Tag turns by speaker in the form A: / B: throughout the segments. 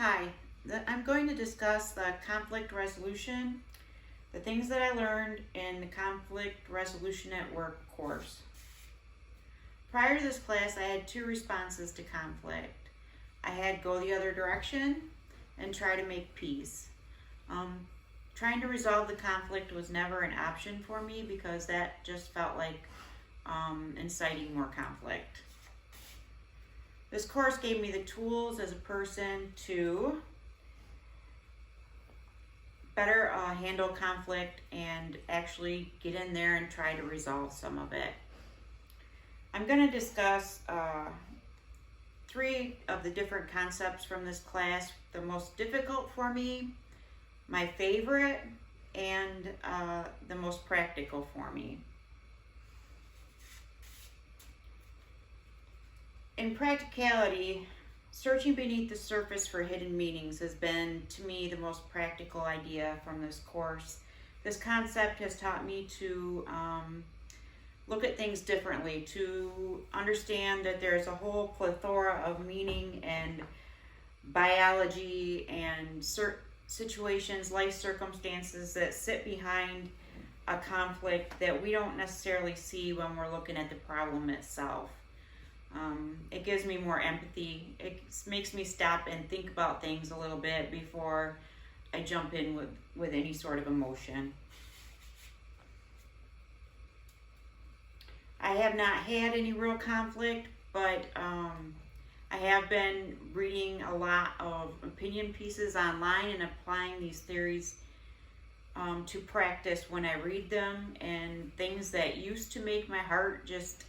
A: Hi, I'm going to discuss the conflict resolution, the things that I learned in the conflict resolution at work course. Prior to this class, I had two responses to conflict. I had go the other direction and try to make peace. Trying to resolve the conflict was never an option for me because that just felt like inciting more conflict. This course gave me the tools as a person to better handle conflict and actually get in there and try to resolve some of it. I'm going to discuss three of the different concepts from this class, the most difficult for me, my favorite, and the most practical for me. In practicality, searching beneath the surface for hidden meanings has been, to me, the most practical idea from this course. This concept has taught me to look at things differently, to understand that there's a whole plethora of meaning and biology and situations, life circumstances that sit behind a conflict that we don't necessarily see when we're looking at the problem itself. It gives me more empathy. It makes me stop and think about things a little bit before I jump in with any sort of emotion. I have not had any real conflict, but I have been reading a lot of opinion pieces online and applying these theories to practice when I read them, and things that used to make my heart just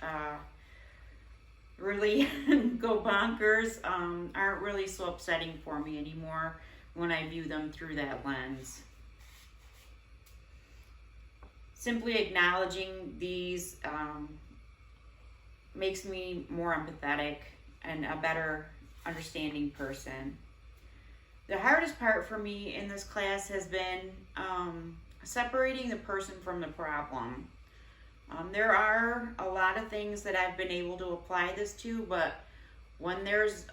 A: really go bonkers aren't really so upsetting for me anymore when I view them through that lens. Simply acknowledging these makes me more empathetic and a better understanding person. The hardest part for me in this class has been separating the person from the problem. There are a lot of things that I've been able to apply this to, but when there's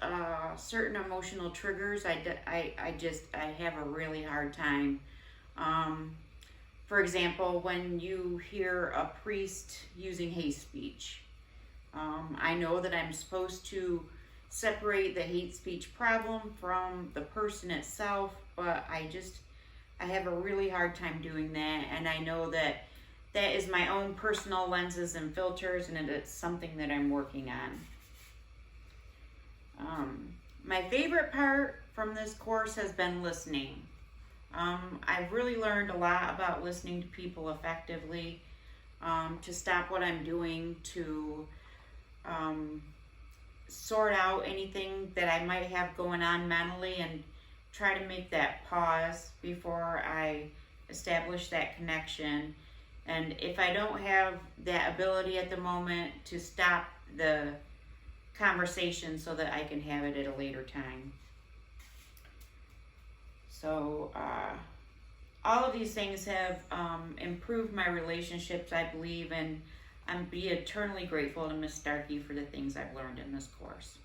A: certain emotional triggers, I have a really hard time. For example, when you hear a priest using hate speech, I know that I'm supposed to separate the hate speech problem from the person itself, but I have a really hard time doing that, and I know that is my own personal lenses and filters, and it's something that I'm working on. My favorite part from this course has been listening. I've really learned a lot about listening to people effectively, to stop what I'm doing, to sort out anything that I might have going on mentally and try to make that pause before I establish that connection. And if I don't have that ability at the moment, to stop the conversation so that I can have it at a later time. So all of these things have improved my relationships, I believe, and I'm eternally grateful to Miss Starkey for the things I've learned in this course.